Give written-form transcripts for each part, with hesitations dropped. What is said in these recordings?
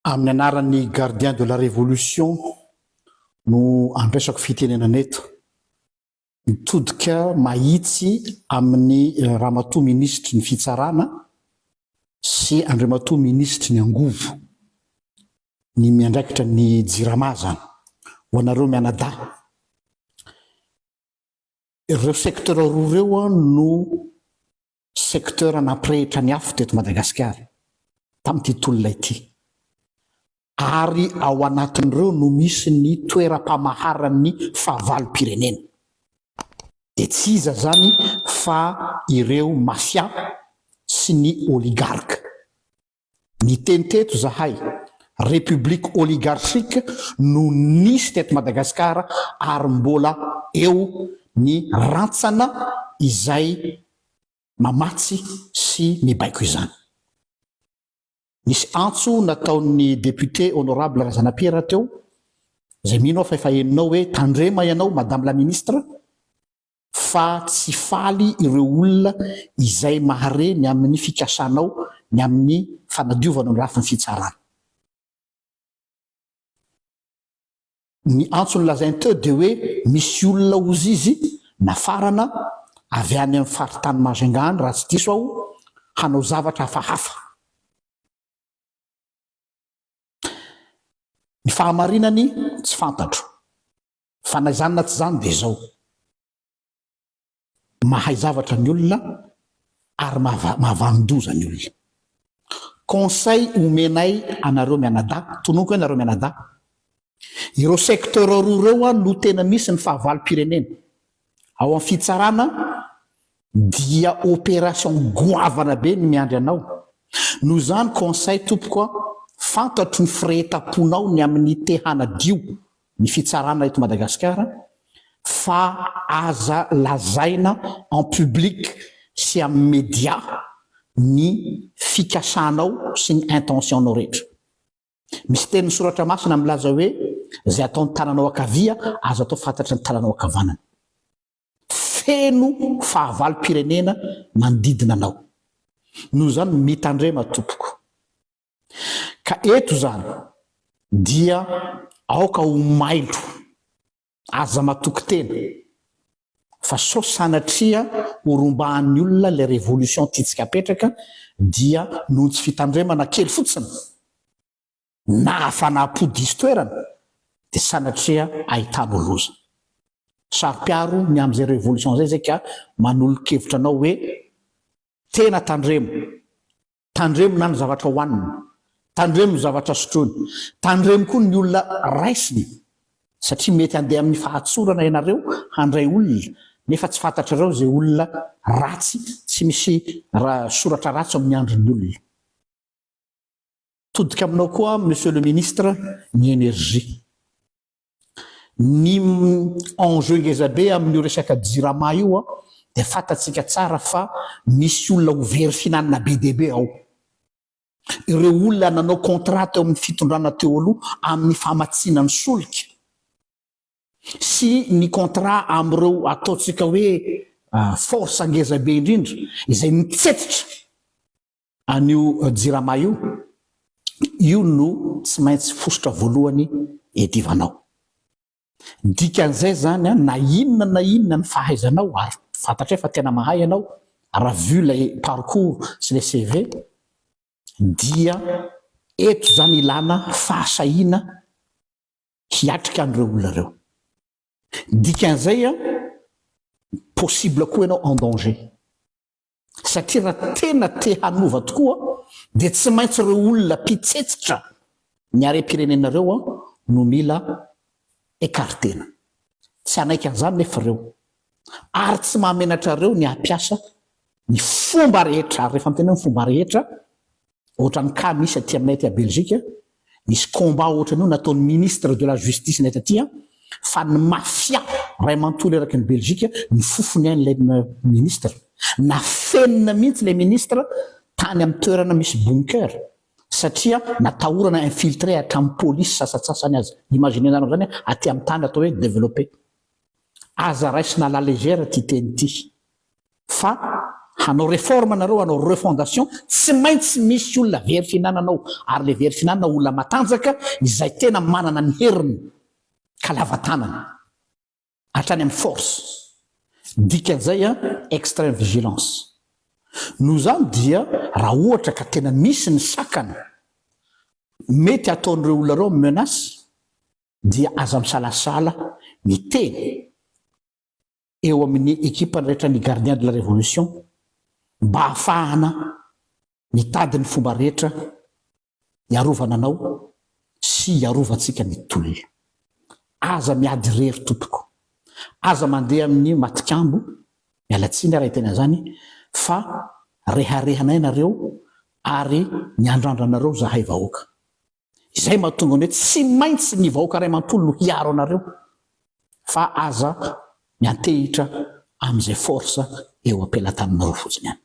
Amin'ny anaran'ny gardien de la révolution no andraisako fitenenana eto. Mitodika mahitsy amin'ny ramatoa ministry ny fitsarana sy andriamatoa ministry ny angovo, ny miandraikitra ny jirama zany, ho anareo mianada. Ireo secteur roa ireo no secteur namprehitra ny afo teto Madagasikara tamin'ity tolona ity. Ary ao anatin'ireo no misy ny toeram-pamaharan'ny fahavalo-pirenena. De tsy iza zany fa ireo mafia sy ny oligarque. Ny teny teto zahay, république oligarchique no nisy teto Madagasikara ary mbola eo ny rantsana izay mamatsy sy mibaiko izany. Nisy antso nataon'ny député honorable Razanapierre teo, zay mino fa efa heninao hoe tandrema ianao madame la ministre, fa tsy faly ireo olona izay mahareny amin'ny fikasanao ny amin'ny fanadiovana ny lafin'ny fitsarana. Ny antso lazainy teo de hoe misy olona ozy izy nafarana avy any amin'ny faritany Majunga any, raha tsy diso aho, hanao zavatra hafahafa. Ny fahamarinany tsy fantatro, fa na zany na tsy zany de zao. Mahay zavatra ny olona ary mahavandoza ny olona. Conseil omenay anareo mianada, tonoko hoe anareo mianada, ireo secteur roa ireo no tena misy ny fahavalo-pirenena. Ao amin'ny fitsarana dia opération goavana be ny miandry anao. Noho zany conseil tompoko fantatro ny firehetaponao ny amin'ny tehanadio ny fitsarana eto Madagasikara, fa aza lazaina en public sy amin'ny média ny fikasanao sy ny intentionao rehetra. Misy teny soratra masina milaza hoe zay ataon'ny tananao ankavia azo atao fantatra ny tananao ankavanana. Feno fahavalo-pirenena manodidina anao. Noho zany mitandrema tompoko. Ka eto zany dia aoka ho mailo aza matoky tena fa sao sanatria horombahan'ny olona le révolution titsika apetraka dia noho tsy fitandremana kely fotsiny na afanam-pody izy toerana de sanatria ahitana loza. Saro-piaro ny am'izay révolution zay ka manolo-kevitra anao hoe tena tandremo na ny zavatra hohanina, tandremo ny zavatra sotrony, tandremo koa ny olona raisiny, satria mety handeha amin'ny fahatsorana ianareo handray olona nefa tsy fantatrareo zay olona ratsy, tsy misy soratra ratsy amin'ny andron'ny olona. Todika aminao koa monsieur le ministre ny énergie. Ny enjeu ngezabe amin'io resaka jirama io de fantatsika tsara fa misy olona ho very finanana be debe ao. Ireo olona nanao contrat teo amin'ny fitondrana teo aloha amin'ny famatsiana ny solika sy ny contrat am'ireo ataotsika hoe force angezabe indrindra izay mitsetitra an'io jirama io no tsy maintsy fosotra voalohany edivanao. Dikan'izay zany na inona ny fahaizanao ary fantatra fa tena mahay ianao raha vu le parcours sy le CV, dia eto zany ilana fahasahina hiatrika an'ireo olona reo. Dikan'izay possible koa ianao en danger. Satria raha tena te hanova tokoa de tsy maintsy ireo olona mpitsetsitra ny harem-pirenenareo no mila écartena. Tsy anaiky an'izany nefa ireo. Ary tsy mahamenatra reo ny hampiasa ny fomba rehetra, rehefa miteny fomba rehetra, ohatra ny cas misy aty aminay aty a Belgique, nisy combat ohatra an'io nataon'ny ministre de la justice net aty, fa ny mafia ray manontolo eraky ny Belgique ny fofony an'ilay ministre. Na fenina mihitsy le ministre tany amin'ny toerana misy bunker, satria natahorana infiltré hatramin'ny polisy sasatsasany azy. Imaginenareo zany aty amin'ny tany atao hoe développé. Aza raisina la légère ty teny ty. Fa hanao réforme anareo hanao refondation tsy maintsy misy olona very finananao ary le very finanana olona matanjaka izay tena manana ny heriny ka lavatanana hatrany amin'ny force dikan'izay a extrême vigilance no zany dia raha ohatra ka tena misy ny sakana mety ataon'ireo olona reo menace dia aza misalasala miteny eo amin'ny équipe rehetra ny gardien de la révolution mba hahafahana mitady ny fomba rehetra hiarovana anao sy hiarovantsika ny tolona aza miady rery tompoko aza mandeha amin'ny matikambo mialatsiny raha tena zany fa reharehanay nareo ary miandrandrana-nareo zahay vahoaka izay mahatonga ny hoe tsy maintsy ny vahoaka ray mantolo no hiaro anareo fa aza miantehitra amin'izay force eo ampelatananareo fotsiny any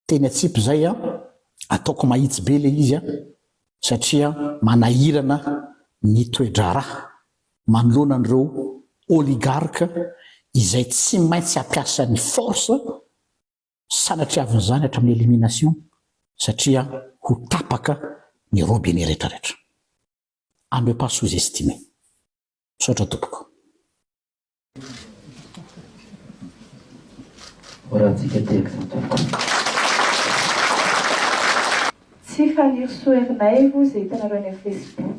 teny atsipy zay a ataoko mahitsy be le izy a satria manahirana ny toedrara manoloana an'ireo oligarque izay tsy maintsy hampiasa ny force sanatriavin'izany hatramin'ny élimination satria ho tapaka ny robinet rehetrarehetra à ne pas sous-estimer misaotra tompoko tsy falirosoerinay vo zay hitanareo any amin'ny Facebook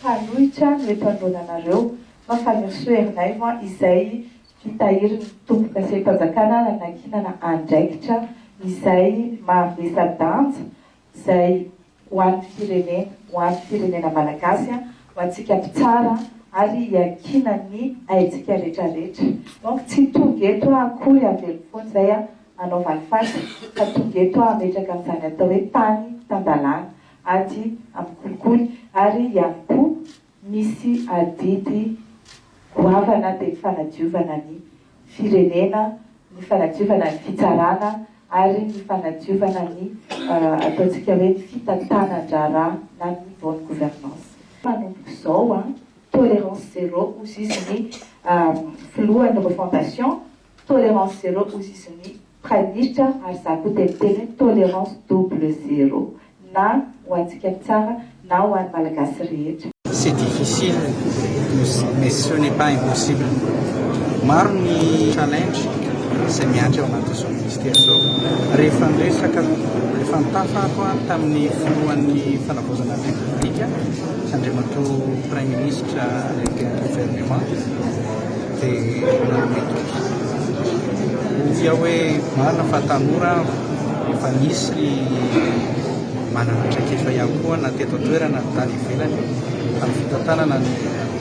hanohitra no etoandronanareo fa falirosoerinay moa izay fitahirin'ny tomboka sy mpanjakana nanankinana andraikitra izay mavesa-danja izay ho an'ny firenena malagasy ho antsika mpitsara ary hiankina ny aintsika rehetrarehetra donc tsy tonga eto akory avelo foana izay anaovany fasy fa tonga eto ametraka amin'izany atao hoe tany tandalana ady amin'ny kolikoly ary ihany koa misy adidy goavana dia fanadiovana ny firenena ny fanadiovana ny fitsarana ary ny fanadiovana ny ataontsika hoe ny fitantanan-drara na ny bonne gouvernance manomboka izao tolérance zéro ozy izy ny filohan'ny refondation tolérance zéro ozy izy ny pranitra ary za koa teniteny tolérance double zéro na ho antsika tsara na ho an'ny malagasy rehetra. C'est difficile, mais ce n'est pas impossible. Maro ny challenge izay miantry ao anatin'izao ministère zao. Rehefa niresaka rehefa nitafako tamin'ny filohan'ny fanavaozana ny république Andriamatoa Prime Ministre avec un gouvernement dia nanomety ovia hoe marina fa tanora efa nisy manana traikefa ihany koa na teto toerana ny tany ivelany amin'ny fitantanana ny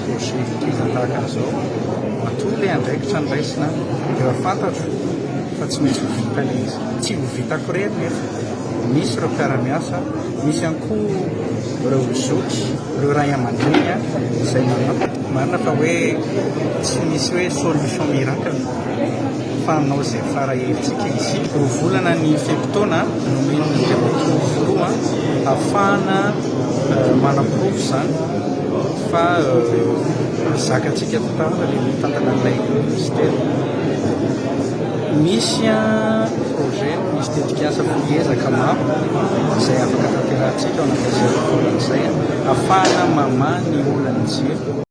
projet kiza tahaka an'izao matoa le andraikitra ny raisina efa fantatro fa tsy maintsy ho vita le izy tsy ho vitako rery nefa misy ireo mpiara-miasa misy ihany koa ireo zotry ireo ray aman-dreny izay marina fa hoe tsy misy hoe solution miracle fa anao izay fara herintsika izy ro volana ny fepitaona nomeny Andriamatoa filoha ahafahana manaprofo zany fa zakatsika tatara le mitantana an'ilay ministère misy projet misy tetikasa fiezaka maro izay afaka tanterahantsika ao anatin'izay volan'izay ahafahana mamany olana jiro